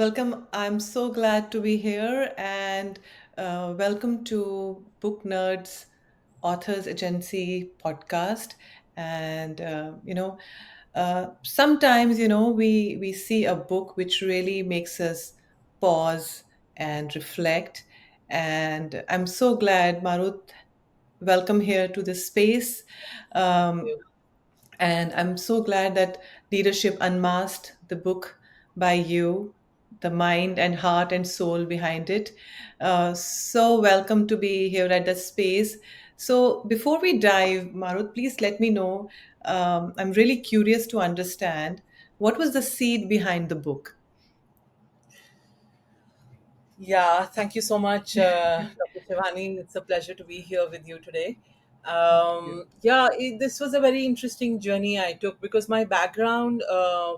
welcome. I'm so glad to be here and welcome to Booknerds Authors Agency podcast. And sometimes we see a book which really makes us pause and reflect. And I'm so glad, Marut, welcome here to this space. Um, and I'm so glad that Leadership Unmasked, the book by you, the mind and heart and soul behind it. So welcome to be here at the space. So before we dive, Marut, please let me know. I'm really curious to understand what was the seed behind the book. Yeah, thank you so much, Dr. Shivani. It's a pleasure to be here with you today. Thank you. This was a very interesting journey I took because my background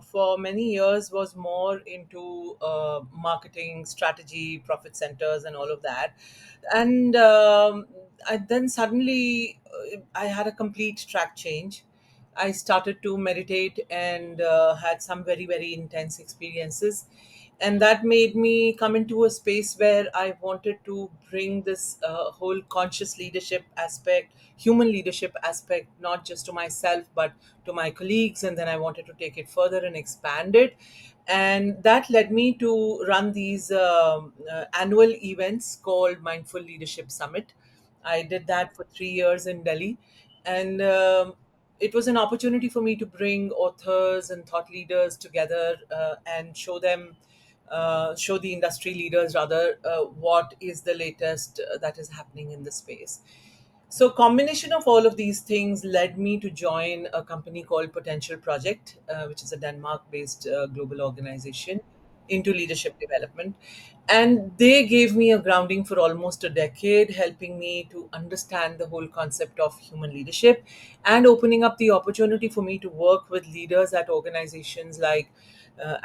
for many years was more into marketing, strategy, profit centers, and all of that. And then suddenly I had a complete track change. I started to meditate and had some very, very intense experiences. And that made me come into a space where I wanted to bring this whole conscious leadership aspect, human leadership aspect, not just to myself, but to my colleagues. And then I wanted to take it further and expand it. And that led me to run these annual events called Mindful Leadership Summit. I did that for 3 years in Delhi. And it was an opportunity for me to bring authors and thought leaders together and show the industry leaders rather what is the latest that is happening in the space. So combination of all of these things led me to join a company called Potential Project, which is a Denmark-based global organization into leadership development. And they gave me a grounding for almost a decade, helping me to understand the whole concept of human leadership and opening up the opportunity for me to work with leaders at organizations like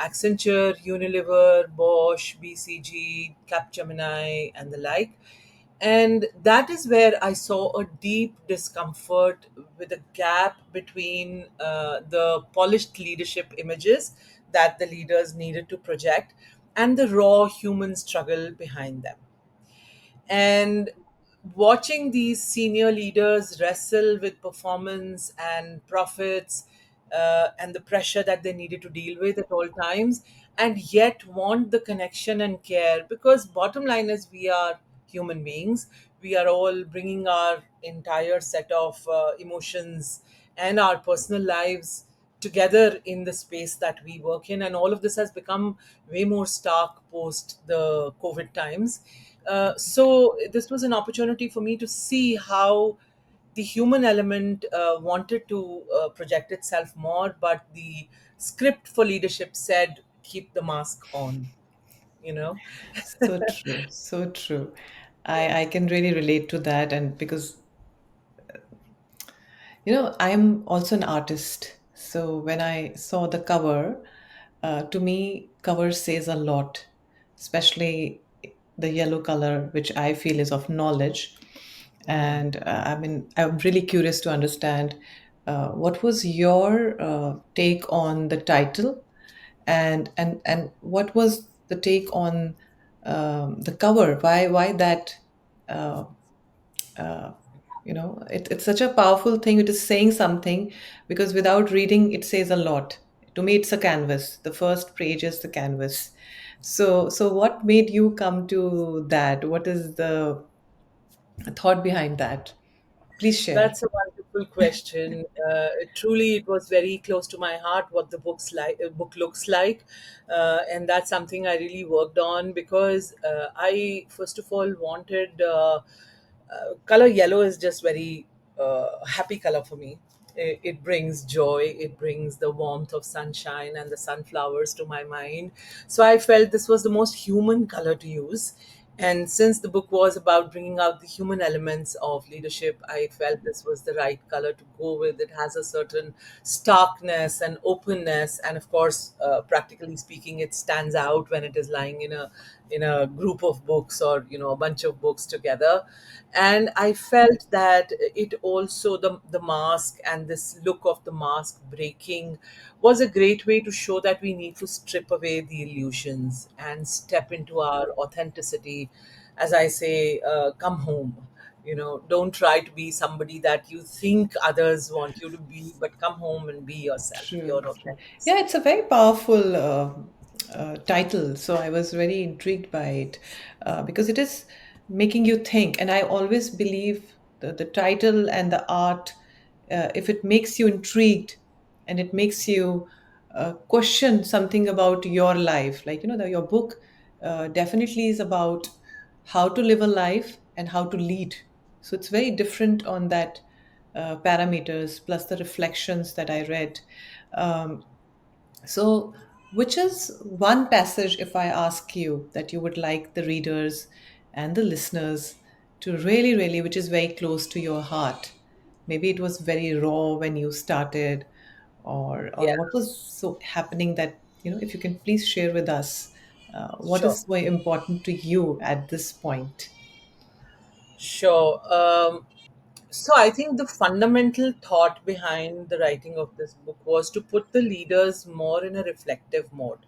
Accenture, Unilever, Bosch, BCG, Capgemini, and the like. And that is where I saw a deep discomfort with a gap between the polished leadership images that the leaders needed to project and the raw human struggle behind them. And watching these senior leaders wrestle with performance and profits and the pressure that they needed to deal with at all times, and yet want the connection and care, because bottom line is we are human beings. We are all bringing our entire set of emotions and our personal lives together in the space that we work in, and all of this has become way more stark post the COVID times. So this was an opportunity for me to see how the human element wanted to project itself more, but the script for leadership said keep the mask on, you know. So true, so true. I can really relate to that, and because I'm also an artist. So when I saw the cover, to me, cover says a lot, especially the yellow color, which I feel is of knowledge. And I'm really curious to understand what was your take on the title, and what was the take on the cover? Why that? Uh, it's such a powerful thing. It is saying something because without reading it says a lot. To me it's a canvas. The first page is the canvas. So what made you come to that? What is the thought behind that? Please share. That's a wonderful question. Truly, it was very close to my heart what the book looks like, and that's something I really worked on because I first of all wanted color yellow is just very happy color for me. It brings joy, it brings the warmth of sunshine and the sunflowers to my mind. So I felt this was the most human color to use. And since the book was about bringing out the human elements of leadership, I felt this was the right color to go with. It has a certain starkness and openness. And of course, practically speaking, it stands out when it is lying in a in a group of books, or a bunch of books together. And I felt that it also, the mask and this look of the mask breaking was a great way to show that we need to strip away the illusions and step into our authenticity. As I say, come home. Don't try to be somebody that you think others want you to be, but come home and be yourself, your True, true. Yeah, authenticity. it's a very powerful title. So I was very intrigued by it because it is making you think. And I always believe the title and the art, if it makes you intrigued and it makes you question something about your life, like, your book definitely is about how to live a life and how to lead. So it's very different on that parameters, plus the reflections that I read. Um, so, which is one passage, if I ask you, that you would like the readers and the listeners to really, really, which is very close to your heart? Maybe it was very raw when you started, or Yeah, what was so happening that, if you can please share with us what sure. is so important to you at this point. Sure. So I think the fundamental thought behind the writing of this book was to put the leaders more in a reflective mode,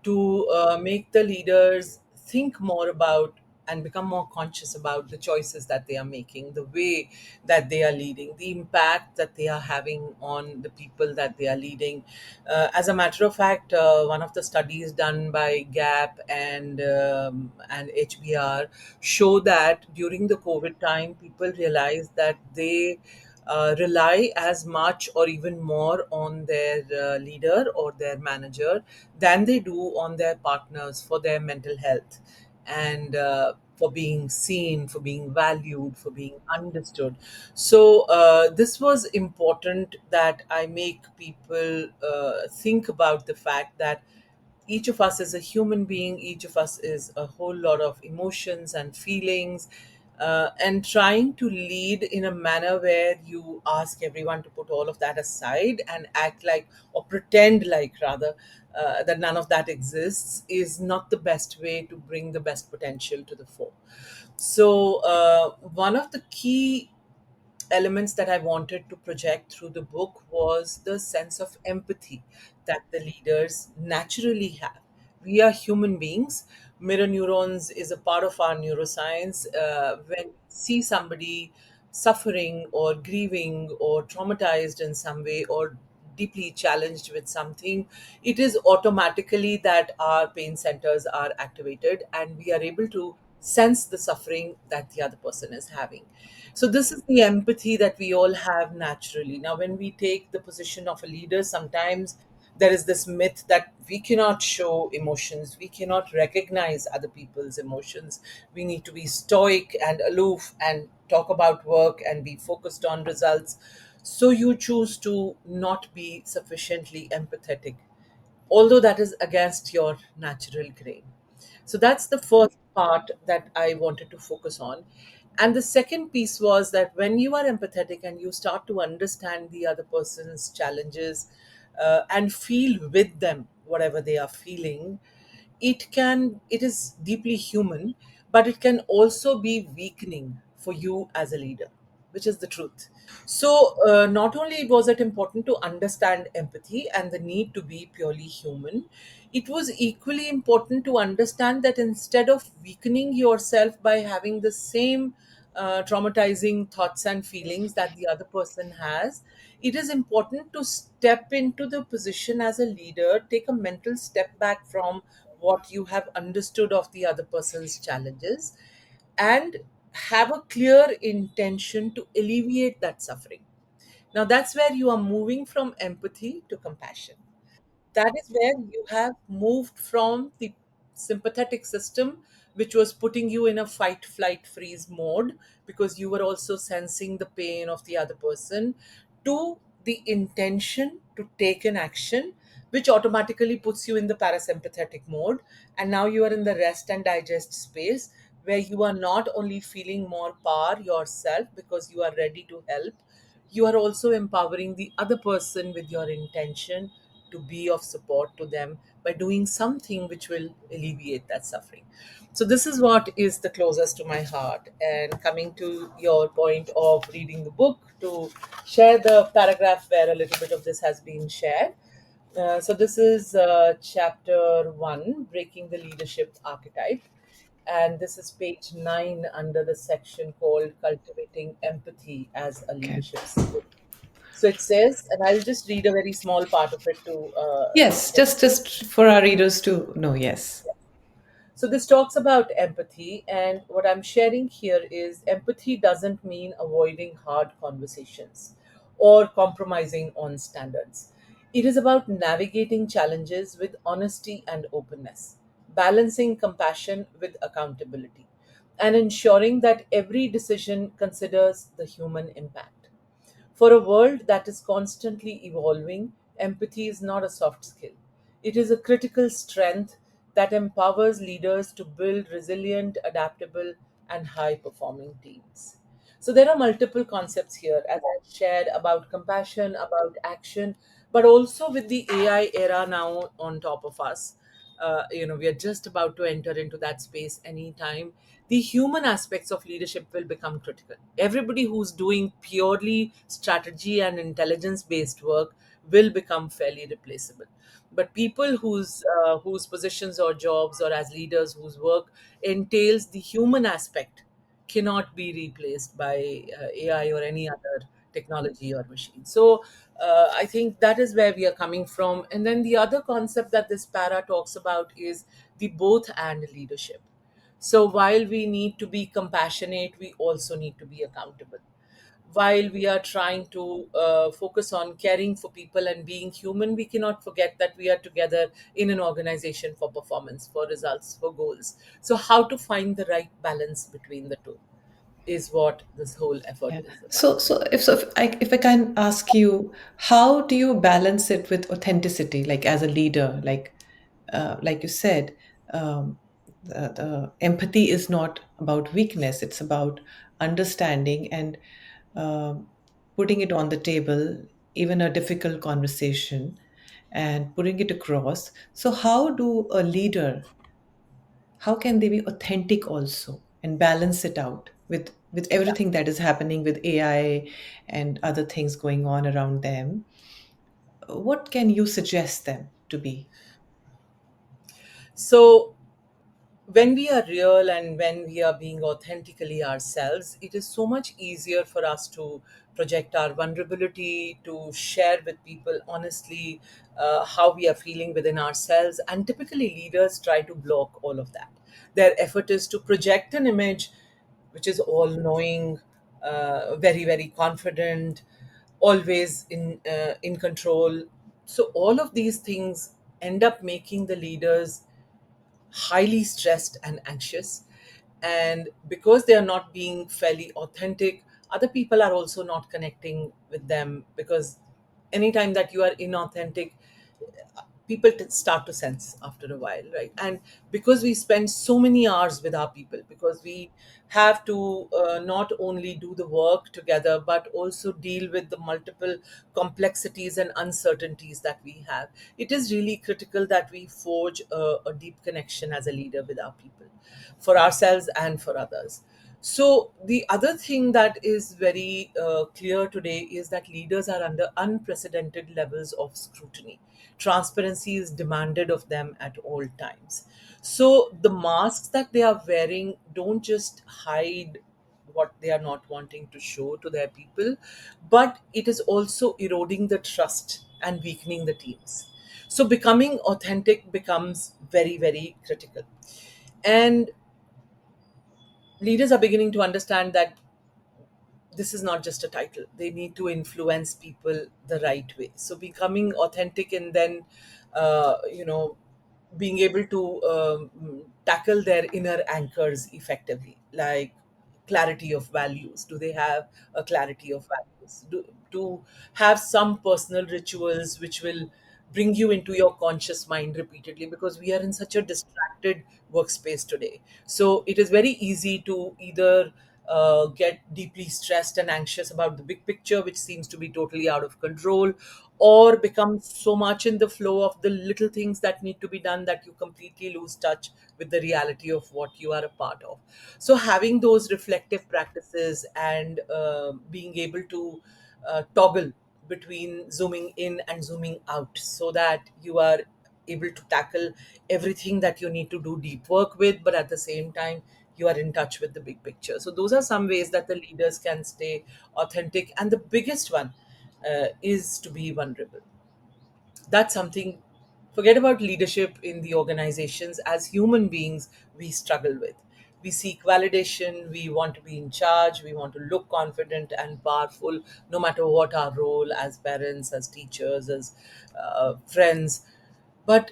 to make the leaders think more about and become more conscious about the choices that they are making, the way that they are leading, the impact that they are having on the people that they are leading. As a matter of fact, one of the studies done by Gap and HBR show that during the COVID time, people realized that they rely as much or even more on their leader or their manager than they do on their partners for their mental health, and for being seen, for being valued, for being understood. So, this was important that I make people think about the fact that each of us is a human being, each of us is a whole lot of emotions and feelings, and trying to lead in a manner where you ask everyone to put all of that aside and act like, or pretend like rather, that none of that exists, is not the best way to bring the best potential to the fore. So, one of the key elements that I wanted to project through the book was the sense of empathy that the leaders naturally have. We are human beings. Mirror neurons is a part of our neuroscience. When we see somebody suffering or grieving or traumatized in some way or deeply challenged with something, it is automatically that our pain centers are activated and we are able to sense the suffering that the other person is having. So, this is the empathy that we all have naturally. Now, when we take the position of a leader, sometimes there is this myth that we cannot show emotions, we cannot recognize other people's emotions. We need to be stoic and aloof and talk about work and be focused on results. So, you choose to not be sufficiently empathetic, although that is against your natural grain. So that's the first part that I wanted to focus on. And the second piece was that when you are empathetic and you start to understand the other person's challenges, and feel with them whatever they are feeling, it is deeply human, but it can also be weakening for you as a leader, which is the truth. So, not only was it important to understand empathy and the need to be purely human, it was equally important to understand that instead of weakening yourself by having the same traumatizing thoughts and feelings that the other person has, it is important to step into the position as a leader, take a mental step back from what you have understood of the other person's challenges, and have a clear intention to alleviate that suffering. Now, that's where you are moving from empathy to compassion. That is where you have moved from the sympathetic system, which was putting you in a fight, flight, freeze mode because you were also sensing the pain of the other person, to the intention to take an action, which automatically puts you in the parasympathetic mode. And now you are in the rest and digest space where you are not only feeling more power yourself because you are ready to help, you are also empowering the other person with your intention to be of support to them by doing something which will alleviate that suffering. So this is what is the closest to my heart. And coming to your point of reading the book, to share the paragraph where a little bit of this has been shared. So this is chapter 1, Breaking the Leadership Archetype. And this is page 9 under the section called Cultivating Empathy as a Okay. Leadership Skill. So it says, and I'll just read a very small part of it to Yes, get. just for our readers to know. Yes. So this talks about empathy, and what I'm sharing here is empathy doesn't mean avoiding hard conversations or compromising on standards. It is about navigating challenges with honesty and openness, balancing compassion with accountability, and ensuring that every decision considers the human impact. For a world that is constantly evolving, empathy is not a soft skill. It is a critical strength that empowers leaders to build resilient, adaptable, and high performing teams. So, there are multiple concepts here, as I shared, about compassion, about action, but also with the AI era now on top of us. We are just about to enter into that space anytime. The human aspects of leadership will become critical. Everybody who's doing purely strategy and intelligence based work will become fairly replaceable, but people whose positions or jobs, or as leaders whose work entails the human aspect, cannot be replaced by AI or any other technology or machine. So I think that is where we are coming from. And then the other concept that this para talks about is the both and leadership. So while we need to be compassionate, we also need to be accountable. While we are trying to focus on caring for people and being human, we cannot forget that we are together in an organization for performance, for results, for goals. So, how to find the right balance between the two is what this whole effort Yeah. is about. So if I can ask you, how do you balance it with authenticity, like as a leader, like you said, the empathy is not about weakness; it's about understanding and um, putting it on the table, even a difficult conversation, and putting it across. So, how do a leader, how can they be authentic also and balance it out with Yeah. everything that is happening with AI and other things going on around them? What can you suggest them to be? So, when we are real and when we are being authentically ourselves, it is so much easier for us to project our vulnerability, to share with people honestly how we are feeling within ourselves. And typically, leaders try to block all of that. Their effort is to project an image which is all knowing, very, very confident, always in control. So, all of these things end up making the leaders highly stressed and anxious. And because they are not being fairly authentic, other people are also not connecting with them, because anytime that you are inauthentic, people start to sense after a while, right? And because we spend so many hours with our people, because we have to not only do the work together but also deal with the multiple complexities and uncertainties that we have, it is really critical that we forge a deep connection as a leader with our people, for ourselves and for others. So, the other thing that is very clear today is that leaders are under unprecedented levels of scrutiny. Transparency is demanded of them at all times. So, the masks that they are wearing don't just hide what they are not wanting to show to their people, but it is also eroding the trust and weakening the teams. So, becoming authentic becomes very, very critical. And leaders are beginning to understand that this is not just a title. They need to influence people the right way. So becoming authentic, and then, being able to tackle their inner anchors effectively, like clarity of values. Do they have a clarity of values? To have some personal rituals which will bring you into your conscious mind repeatedly, because we are in such a distracted workspace today. So it is very easy to either get deeply stressed and anxious about the big picture, which seems to be totally out of control, or become so much in the flow of the little things that need to be done that you completely lose touch with the reality of what you are a part of. So, having those reflective practices and being able to toggle between zooming in and zooming out so that you are able to tackle everything that you need to do deep work with, but at the same time you are in touch with the big picture. So those are some ways that the leaders can stay authentic, and the biggest one is to be vulnerable. That's something, forget about leadership in the organizations, as human beings we struggle with. We seek validation, we want to be in charge, we want to look confident and powerful, no matter what our role as parents, as teachers, as friends. But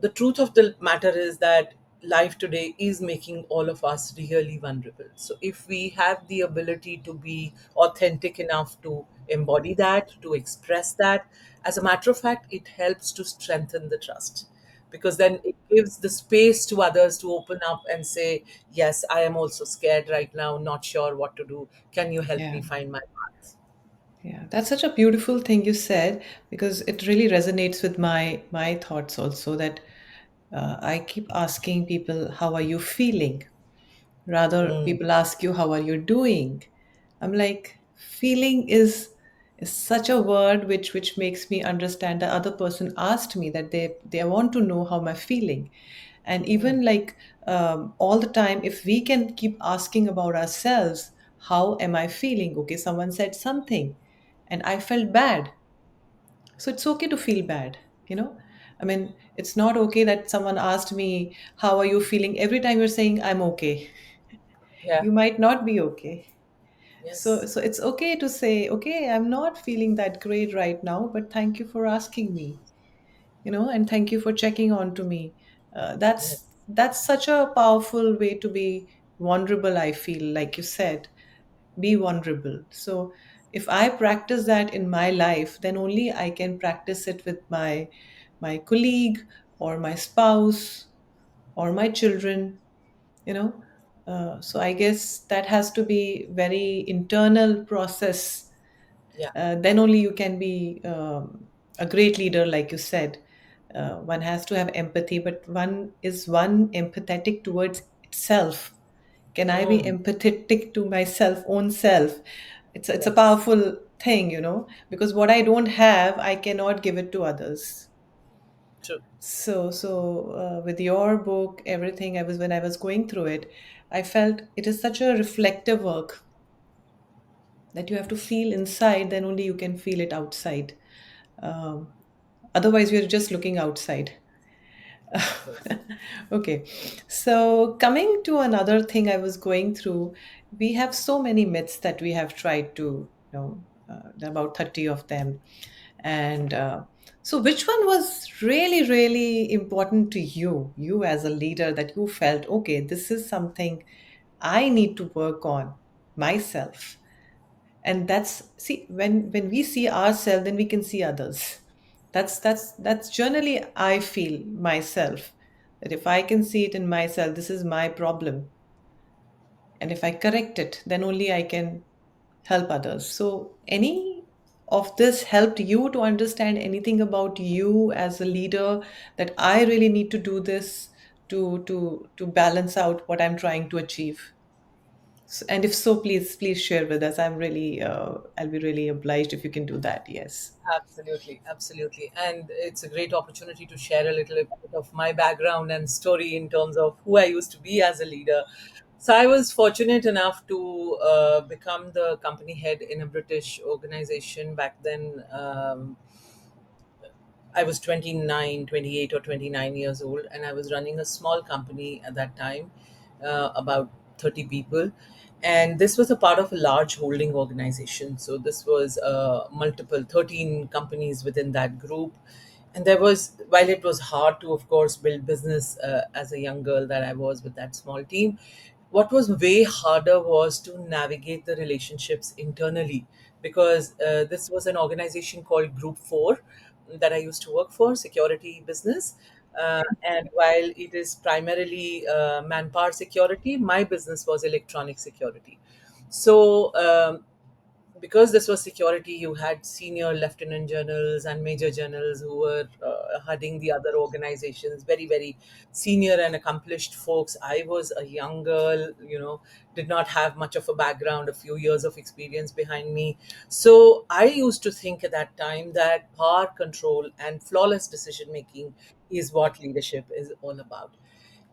the truth of the matter is that life today is making all of us really vulnerable. So, if we have the ability to be authentic enough to embody that, to express that, as a matter of fact, it helps to strengthen the trust, because then it gives the space to others to open up and say, yes, I am also scared right now, not sure what to do. Can you help Yeah. me find my path? Yeah, that's such a beautiful thing you said because it really resonates with my thoughts also that I keep asking people, how are you feeling? Rather, Mm, people ask you, how are you doing? I'm like, feeling is such a word which makes me understand the other person asked me that they want to know how am I feeling. And mm, even like all the time, if we can keep asking about ourselves, how am I feeling? Okay, someone said something and I felt bad. So it's okay to feel bad, you know? I mean, it's not okay that someone asked me, how are you feeling? Every time you're saying, I'm okay, yeah, you might not be okay. So, yes, so it's okay to say, okay, I'm not feeling that great right now, but thank you for asking me, and thank you for checking on to me. yes, That's such a powerful way to be vulnerable. I feel like you said, be vulnerable. So if I practice that in my life, then only I can practice it with my colleague or my spouse or my children, you know so I guess that has to be very internal process. yeah, Then only you can be a great leader, like you said. One has to have empathy, but one empathetic towards itself? Can I be mm, empathetic to myself own self? It's a yes, powerful thing, because what I don't have, I cannot give it to others. true. So with your book, everything, when I was going through it, I felt it is such a reflective work that you have to feel inside, then only you can feel it outside. um, Otherwise you're just looking outside. Yes. Okay, so coming to another thing I was going through, we have so many myths that we have tried to, there are about 30 of them. And so, which one was really, really important to you as a leader, that you felt, okay, this is something I need to work on myself? And that's, see, when we see ourselves, then we can see others. That's generally, I feel myself, that if I can see it in myself, this is my problem, and if I correct it, then only I can help others. So, any of this helped you to understand anything about you as a leader, that I really need to do this to balance out what I'm trying to achieve? And if so, please share with us. I'll be really obliged if you can do that. Yes. Absolutely, absolutely. And it's a great opportunity to share a little bit of my background and story in terms of who I used to be as a leader. So I was fortunate enough to become the company head in a British organization back then. I was 29, 28, or 29 years old, and I was running a small company at that time, about 30 people. And this was a part of a large holding organization. So this was multiple, 13 companies within that group. And there was, while it was hard to, of course, build business as a young girl that I was with that small team, what was way harder was to navigate the relationships internally, because this was an organization called Group 4 that I used to work for, security business. And while it is primarily manpower security, my business was electronic security. So because this was security, you had senior lieutenant generals and major generals who were heading the other organizations, very, very senior and accomplished folks. I was a young girl, did not have much of a background, a few years of experience behind me. So I used to think at that time that power control and flawless decision making is what leadership is all about.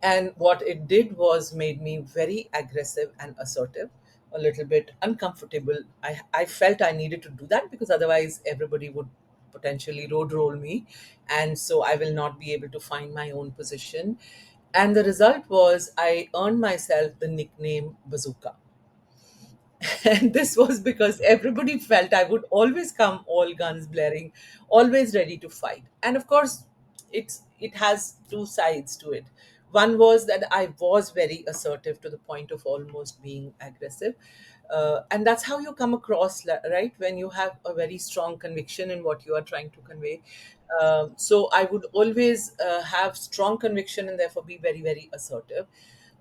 And what it did was made me very aggressive and assertive, a little bit uncomfortable. I felt I needed to do that because otherwise everybody would potentially road roll me. And so I will not be able to find my own position. And the result was I earned myself the nickname Bazooka. And this was because everybody felt I would always come all guns blaring, always ready to fight. And of course, it has two sides to it. One was that I was very assertive to the point of almost being aggressive. And that's how you come across, right? When you have a very strong conviction in what you are trying to convey. So I would always have strong conviction and therefore be very, very assertive.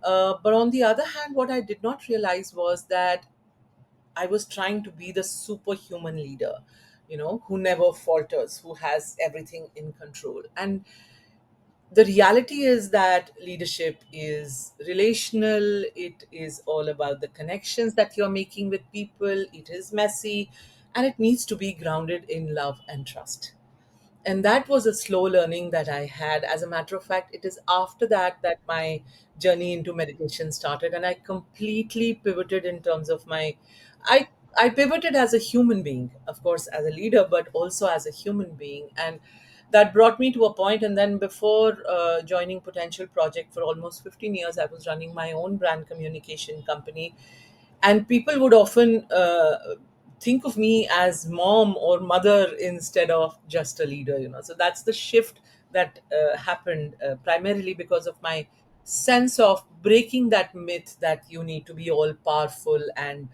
But on the other hand, what I did not realize was that I was trying to be the superhuman leader, who never falters, who has everything in control. And the reality is that leadership is relational. It is all about the connections that you're making with people. It is messy and it needs to be grounded in love and trust. And that was a slow learning that I had. As a matter of fact, it is after that that my journey into meditation started, and I completely pivoted in terms of my. I I pivoted as a human being, of course, as a leader, but also as a human being, and that brought me to a point. And then, before joining Potential Project for almost 15 years, I was running my own brand communication company, and people would often think of me as mom or mother instead of just a leader, so that's the shift that happened, primarily because of my sense of breaking that myth that you need to be all powerful and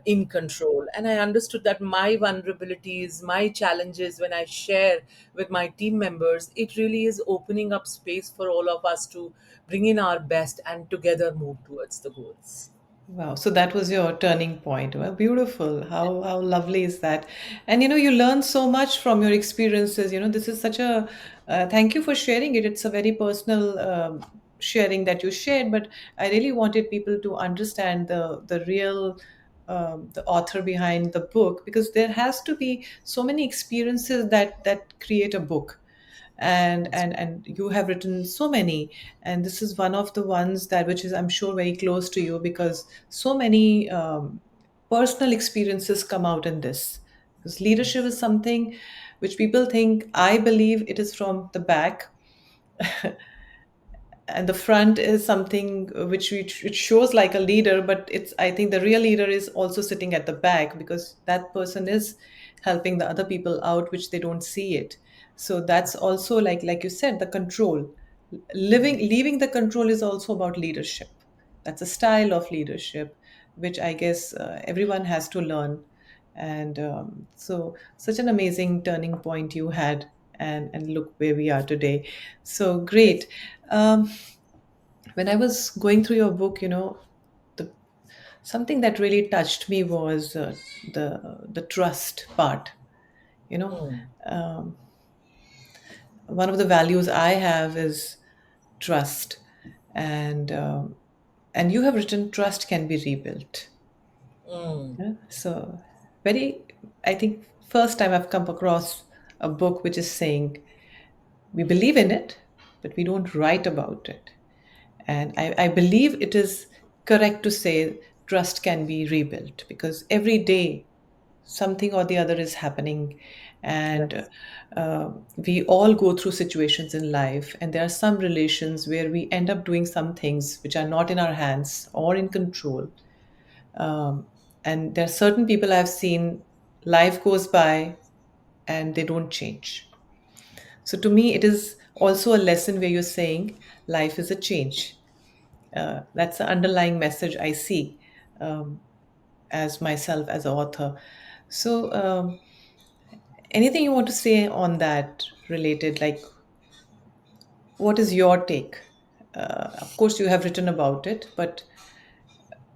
in control. And I understood that my vulnerabilities, my challenges, when I share with my team members, it really is opening up space for all of us to bring in our best and together move towards the goals. Wow. So that was your turning point. Well, beautiful. How lovely is that? And you learn so much from your experiences. This is such a thank you for sharing it. It's a very personal sharing that you shared, but I really wanted people to understand the real the author behind the book, because there has to be so many experiences that create a book. And you have written so many, and this is one of the ones that which is, I'm sure, very close to you, because so many personal experiences come out in this. Because leadership is something which people think, I believe it is from the back, and the front is something which shows like a leader, but it's, I think the real leader is also sitting at the back, because that person is helping the other people out, which they don't see it. So that's also, like you said, the control. Leaving the control is also about leadership. That's a style of leadership which I guess everyone has to learn. And so such an amazing turning point you had, and look where we are today. So great. um, when I was going through your book, the something that really touched me was the trust part. You know, Mm, um, one of the values I have is trust, and and you have written, trust can be rebuilt. mm, Yeah? So very, I think first time I've come across a book which is saying we believe in it, but we don't write about it. And I believe it is correct to say trust can be rebuilt, because every day something or the other is happening. And yes. we all go through situations in life, and there are some relations where we end up doing some things which are not in our hands or in control. Um, and there are certain people I've seen, life goes by and they don't change. So to me, it is also a lesson where you're saying life is a change. That's the underlying message I see, um, as myself as an author. So, anything you want to say on that related, like, What is your take? Of course, you have written about it, but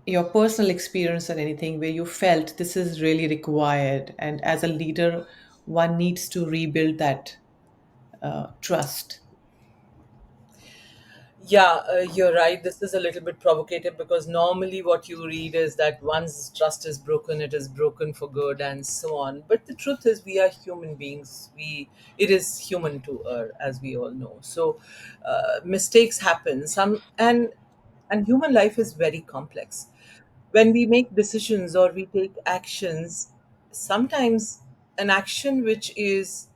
your personal experience or anything where you felt this is really required, and as a leader, one needs to rebuild that trust. Yeah, you're right. This is a little bit provocative because normally what you read is that once trust is broken, it is broken for good, and so on. But the truth is, we are human beings. It is human to err, as we all know. So mistakes happen. And human life is very complex. When we make decisions or we take actions, sometimes an action which is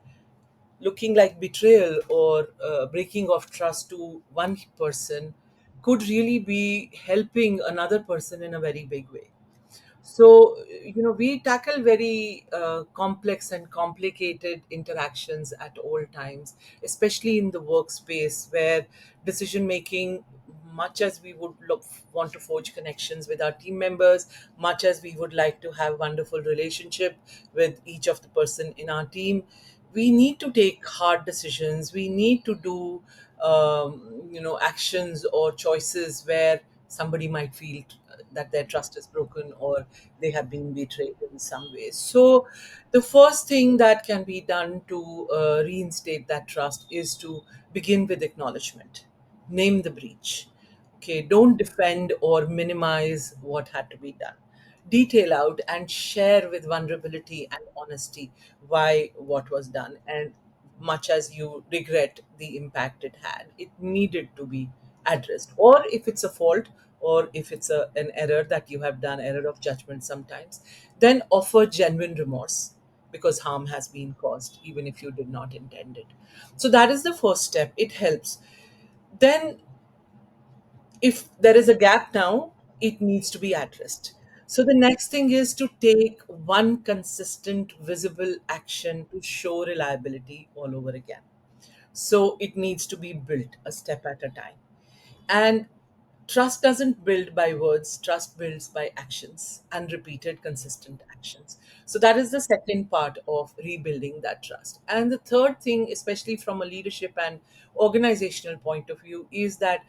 looking like betrayal or breaking of trust to one person could really be helping another person in a very big way. So, we tackle very complex and complicated interactions at all times, especially in the workspace where decision making, much as we would want to forge connections with our team members, much as we would like to have wonderful relationship with each of the person in our team, we need to take hard decisions. We need to do actions or choices where somebody might feel that their trust is broken or they have been betrayed in some way. So the first thing that can be done to reinstate that trust is to begin with acknowledgement. Name the breach. Okay, don't defend or minimize what had to be done. Detail out and share with vulnerability and honesty why what was done, and much as you regret the impact it had, it needed to be addressed. Or if it's a fault, or if it's an error that you have done, error of judgment sometimes, then offer genuine remorse because harm has been caused, even if you did not intend it. So that is the first step. It helps. Then if there is a gap now, it needs to be addressed. So the next thing is to take one consistent, visible action to show reliability all over again. So it needs to be built a step at a time. And trust doesn't build by words, trust builds by actions and repeated consistent actions. So that is the second part of rebuilding that trust. And the third thing, especially from a leadership and organizational point of view, is that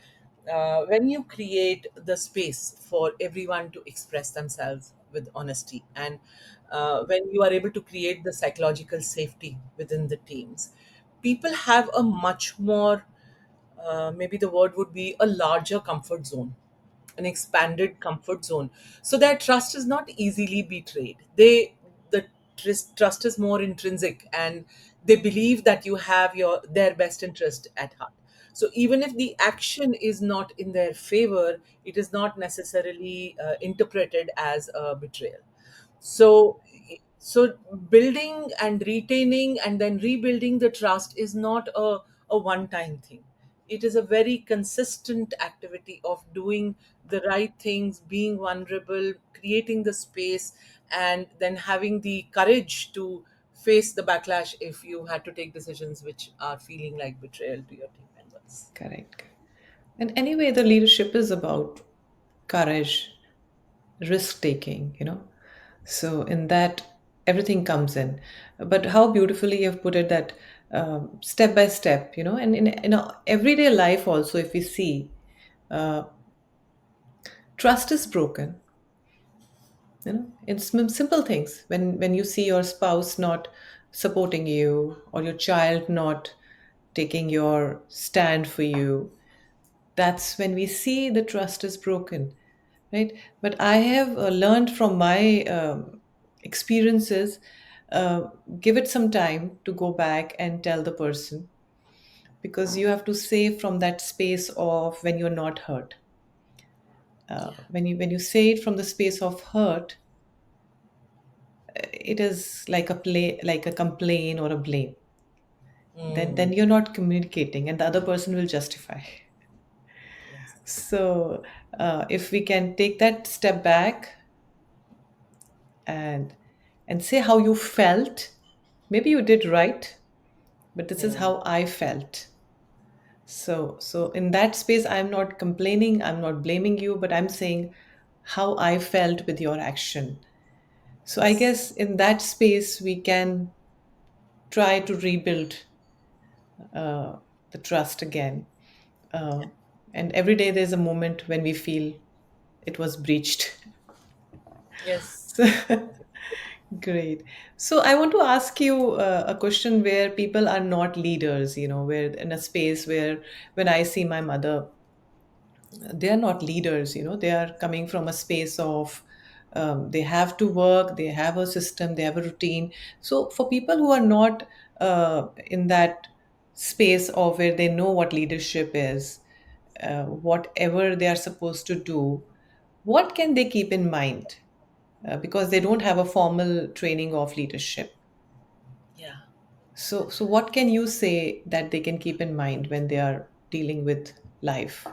when you create the space for everyone to express themselves with honesty, and when you are able to create the psychological safety within the teams, people have a much more, maybe the word would be a larger comfort zone, an expanded comfort zone, so that trust is not easily betrayed. The trust is more intrinsic, and they believe that you have their best interest at heart. So even if the action is not in their favor, it is not necessarily interpreted as a betrayal. So so building and retaining and then rebuilding the trust is not a one time thing. It is a very consistent activity of doing the right things, being vulnerable, creating the space, and then having the courage to face the backlash if you had to take decisions which are feeling like betrayal to your team members. Correct. And anyway, the leadership is about courage, risk taking, So in that, everything comes in. But how beautifully you've put it that step by step, and in our everyday life also, if we see, uh, trust is broken, in simple things. When you see your spouse not supporting you, or your child not taking your stand for you, that's when we see the trust is broken, right? But I have learned from my experiences, uh, give it some time to go back and tell the person, because you have to say from that space of when you're not hurt. When you say it from the space of hurt, it is like a complaint or a blame. Then Mm, you're not communicating, and the other person will justify. yes. So if we can take that step back and say how you felt, maybe you did right, but this is Mm, how I felt. So in that space, I'm not complaining, I'm not blaming you, but I'm saying how I felt with your action. So I yes. guess in that space we can try to rebuild the trust again. Uh, and every day there's a moment when we feel it was breached. Yes. So, great. So I want to ask you a question where people are not leaders, where in a space where when I see my mother, they are not leaders, they are coming from a space of they have to work, they have a system, they have a routine. So for people who are not in that space of where they know what leadership is, whatever they are supposed to do, what can they keep in mind? Because they don't have a formal training of leadership. Yeah. So what can you say that they can keep in mind when they are dealing with life?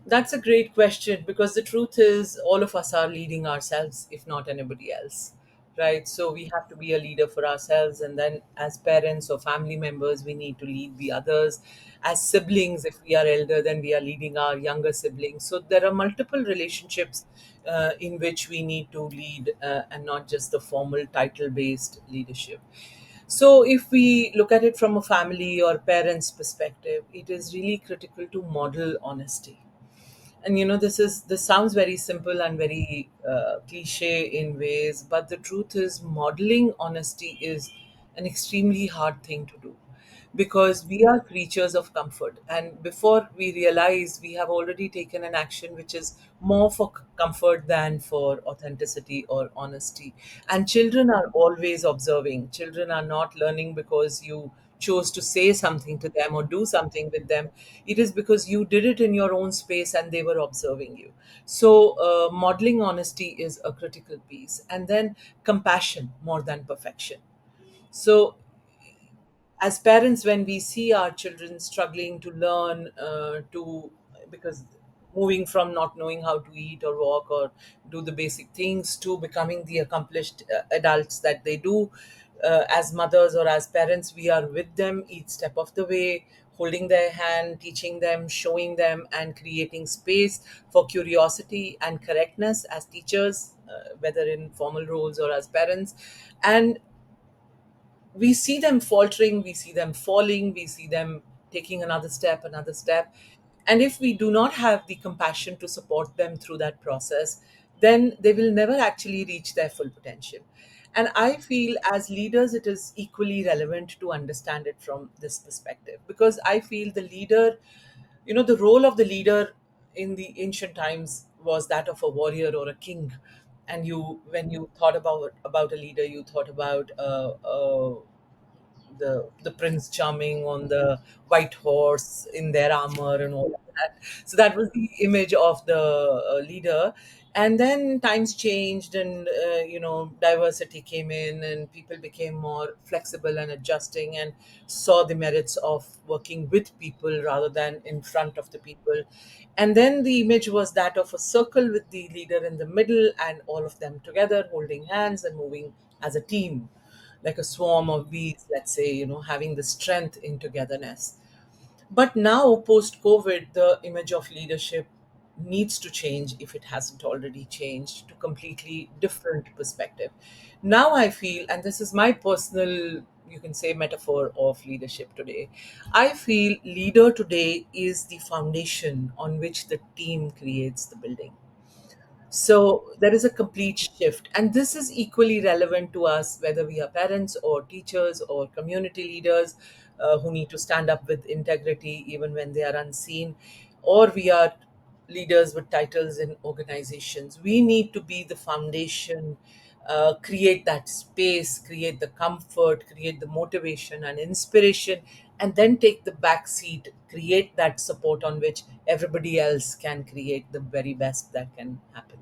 That's a great question, because the truth is, all of us are leading ourselves, if not anybody else, right? So we have to be a leader for ourselves, and then as parents or family members, we need to lead the others. As siblings, if we are elder, then we are leading our younger siblings. So there are multiple relationships in which we need to lead, and not just the formal title based leadership. So, if we look at it from a family or parents' perspective, it is really critical to model honesty. And this sounds very simple and very cliche in ways, but the truth is, modeling honesty is an extremely hard thing to do, because we are creatures of comfort, and before we realize, we have already taken an action which is more for comfort than for authenticity or honesty. And children are always observing. Children are not learning because you chose to say something to them or do something with them. It is because you did it in your own space and they were observing you. So modeling honesty is a critical piece, and then compassion more than perfection. So as parents, when we see our children struggling to learn to because moving from not knowing how to eat or walk or do the basic things to becoming the accomplished adults that they do, as mothers or as parents, we are with them each step of the way, holding their hand, teaching them, showing them, and creating space for curiosity and correctness as teachers, whether in formal roles or as parents. And we see them faltering, we see them falling, we see them taking another step. And if we do not have the compassion to support them through that process, then they will never actually reach their full potential. And I feel as leaders, it is equally relevant to understand it from this perspective, because I feel the leader, the role of the leader in the ancient times was that of a warrior or a king. And when you thought about a leader, you thought about the Prince Charming on the white horse in their armor and all of that. So that was the image of the leader. And then times changed, and diversity came in, and people became more flexible and adjusting, and saw the merits of working with people rather than in front of the people. And then the image was that of a circle with the leader in the middle, and all of them together holding hands and moving as a team, like a swarm of bees, let's say, having the strength in togetherness. But now, post COVID, the image of leadership needs to change, if it hasn't already changed, to completely different perspective. Now I feel, and this is my personal, you can say, metaphor of leadership today. I feel leader today is the foundation on which the team creates the building. So there is a complete shift. And this is equally relevant to us, whether we are parents or teachers or community leaders who need to stand up with integrity even when they are unseen, or we are leaders with titles in organizations. We need to be the foundation, create that space, create the comfort, create the motivation and inspiration, and then take the back seat, create that support on which everybody else can create the very best that can happen.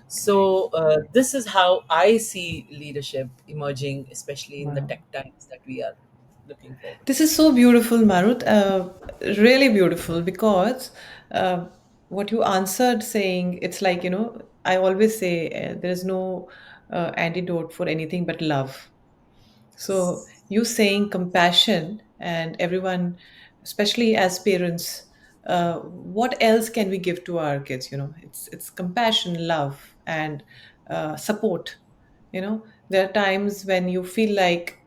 So, this is how I see leadership emerging, especially in the Wow. tech times that we are looking forward This to. is so beautiful, Marut. Really beautiful because uh, what you answered saying, it's like, I always say there is no antidote for anything but love. So you saying compassion and everyone, especially as parents, what else can we give to our kids? It's compassion, love, and support. There are times when you feel like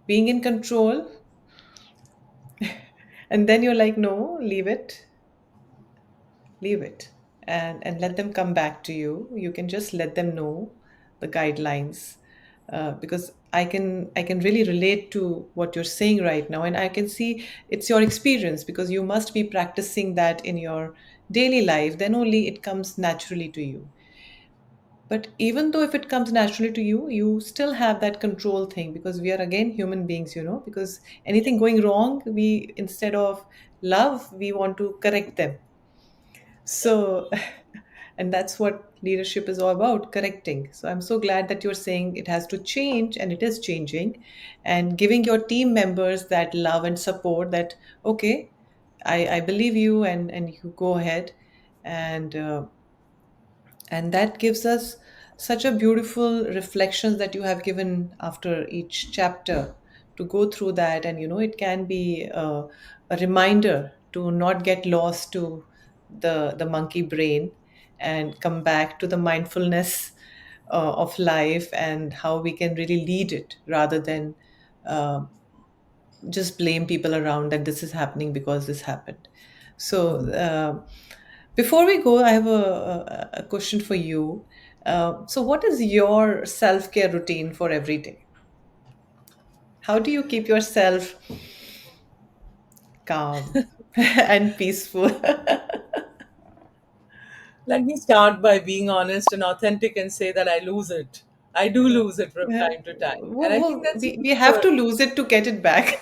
being in control, And then you're like, no, leave it, and let them come back to you. You can just let them know the guidelines, because I can really relate to what you're saying right now, and I can see it's your experience, because you must be practicing that in your daily life. Then only it comes naturally to you. But even though if it comes naturally to you, you still have that control thing, because we are again human beings, because anything going wrong, we, instead of love, we want to correct them. So, and that's what leadership is all about, correcting. So I'm so glad that you're saying it has to change, and it is changing, and giving your team members that love and support, that, okay, I believe you, and you go ahead. And that gives us such a beautiful reflections that you have given after each chapter, to go through that. And it can be a reminder to not get lost to the monkey brain, and come back to the mindfulness of life, and how we can really lead it, rather than uh, just blame people around that this is happening because this happened. So, before we go, I have a question for you. So, what is your self care routine for every day? How do you keep yourself calm and peaceful? Let me start by being honest and authentic and say that I lose it. I do lose it from Yeah. time to time. And I think Well, that's we have human. to lose it to get it back.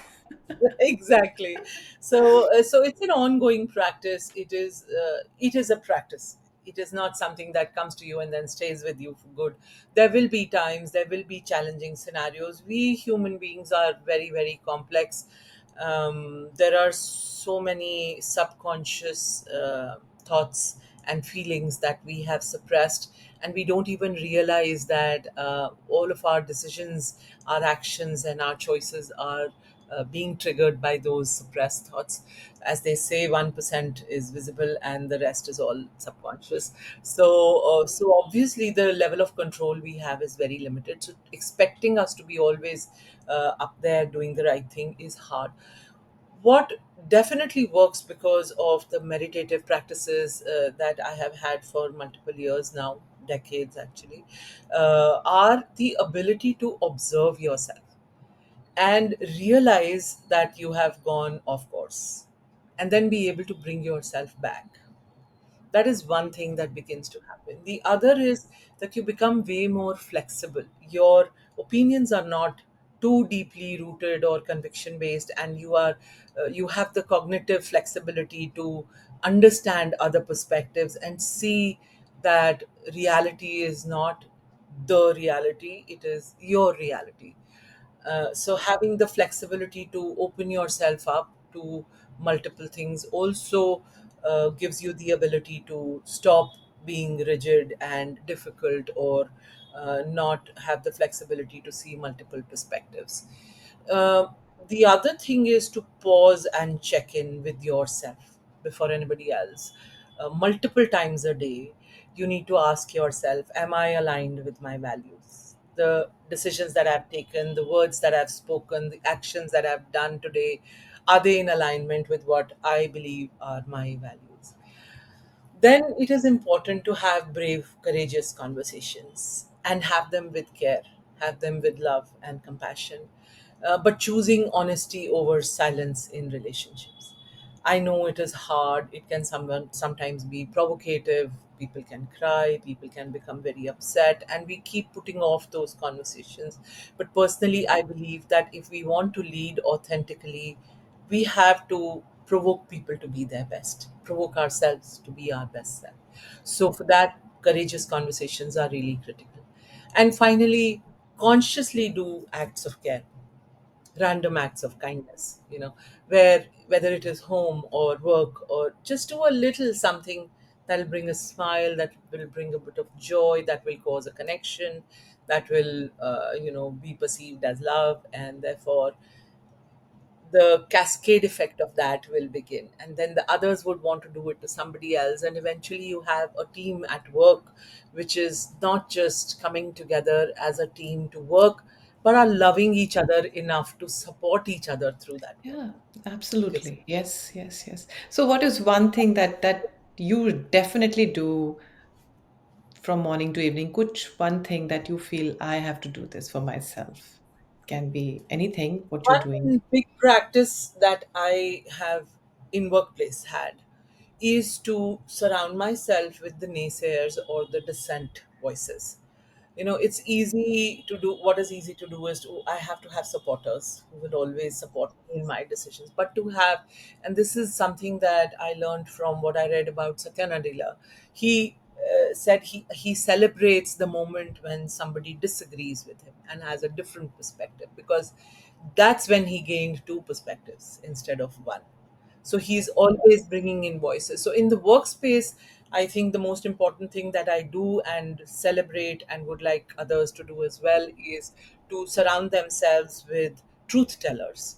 Exactly. So it's an ongoing practice. It is a practice. It is not something that comes to you and then stays with you for good. There will be times, there will be challenging scenarios. We human beings are very, very complex. There are so many subconscious thoughts and feelings that we have suppressed, and we don't even realize that all of our decisions, our actions, and our choices are being triggered by those suppressed thoughts. As they say, 1% is visible and the rest is all subconscious. So obviously, the level of control we have is very limited. So, expecting us to be always up there doing the right thing is hard. What definitely works, because of the meditative practices that I have had for multiple years now, decades actually, are the ability to observe yourself and realize that you have gone off course, and then be able to bring yourself back. That is one thing that begins to happen. The other is that you become way more flexible. Your opinions are not too deeply rooted or conviction based, and you have the cognitive flexibility to understand other perspectives and see that reality is not the reality, it is your reality. So having the flexibility to open yourself up to multiple things also gives you the ability to stop being rigid and difficult, or not have the flexibility to see multiple perspectives. uh, the other thing is to pause and check in with yourself before anybody else. Multiple times a day, you need to ask yourself, am I aligned with my values? The decisions that I've taken, the words that I've spoken, the actions that I've done today, are they in alignment with what I believe are my values? Then it is important to have brave, courageous conversations and have them with care, have them with love and compassion, but choosing honesty over silence in relationships. I know it is hard. It can sometimes be provocative. People can cry. People can become very upset, and we keep putting off those conversations. But personally, I believe that if we want to lead authentically, we have to provoke people to be their best, provoke ourselves to be our best self. So, for that, courageous conversations are really critical. And finally, consciously do acts of care, random acts of kindness, where whether it is home or work, or just do a little something that'll bring a smile, that will bring a bit of joy, that will cause a connection, that will be perceived as love, and therefore the cascade effect of that will begin, and then the others would want to do it to somebody else, and eventually you have a team at work which is not just coming together as a team to work, but are loving each other enough to support each other through that work. Yeah, Because absolutely. Yes, yes, yes. So what is one thing that you definitely do from morning to evening? Which one thing that you feel I have to do this for myself? Can be anything what you're doing. one big practice that I have in workplace had is to surround myself with the naysayers or the dissent voices. It's easy to do. What is easy to do is I have to have supporters who will always support me in my decisions, but to have, and this is something that I learned from what I read about Satya Nadella. He said he celebrates the moment when somebody disagrees with him and has a different perspective, because that's when he gained two perspectives instead of one. So he's always bringing in voices. So in the workspace, I think the most important thing that I do and celebrate and would like others to do as well is to surround themselves with truth tellers,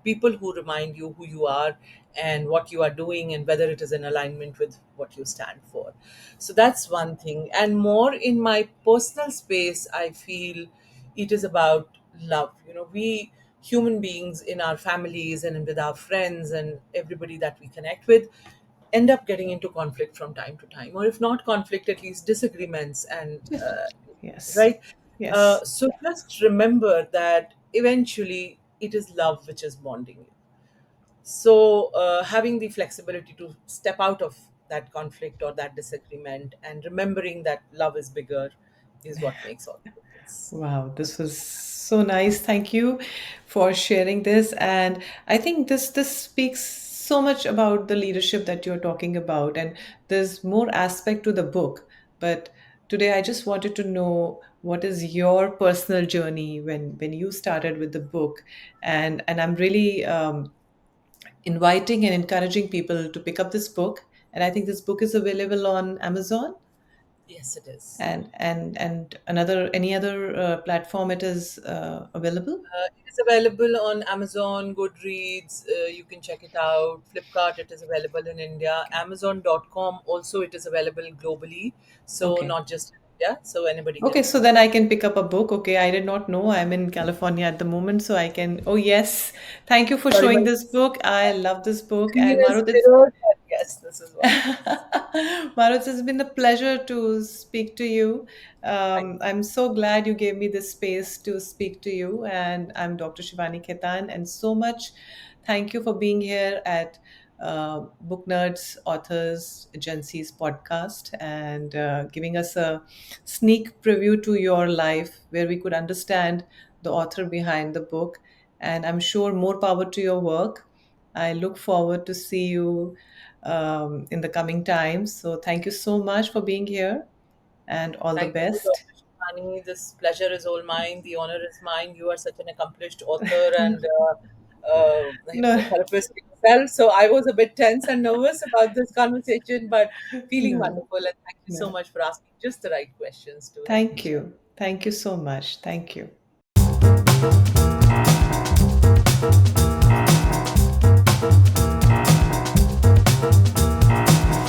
people who remind you who you are and what you are doing and whether it is in alignment with what you stand for. So that's one thing. And more in my personal space, I feel it is about love. We human beings in our families and with our friends and everybody that we connect with end up getting into conflict from time to time, or if not conflict, at least disagreements. And Yes. Yes. right. Yes. So just remember that eventually it is love which is bonding you. So having the flexibility to step out of that conflict or that disagreement and remembering that love is bigger is what makes all the difference. Wow, this was so nice. Thank you for sharing this. And I think this speaks so much about the leadership that you're talking about. And there's more aspect to the book. But today I just wanted to know what is your personal journey when you started with the book. And I'm really inviting and encouraging people to pick up this book. And I think this book is available on Amazon Yes, it is. and another any other platform it is available. It is available on Amazon, Goodreads. You can check it out. Flipkart, it is available in India. Amazon.com, also, it is available globally. So, Okay. not just in India. So, anybody can Okay, pick so it up. then I can pick up a book. Okay, I did not know. I'm in California at the moment, so I can. Oh, yes. Thank you for Sorry, showing my this book. I love this book. screen And is Marut, it's mirrored, but yes, this is what it is. Marut, it's been a pleasure to speak to you. Thank I'm so glad you gave me this space to speak to you. And I'm Dr. Shivani Khetan. And so much thank you for being here at Booknerds Authors Agency's podcast and giving us a sneak preview to your life where we could understand the author behind the book. And I'm sure more power to your work. I look forward to see you in the coming times. So thank you so much for being here and all the Thank you, best. Dr. Shivani. This pleasure is all mine. The honor is mine. You are such an accomplished author and a No, hypnotherapist yourself. So I was a bit tense and nervous about this conversation, but feeling no, wonderful. And thank you so no. much for asking just the right questions to help me Thank share. you. Thank you so much. Thank you.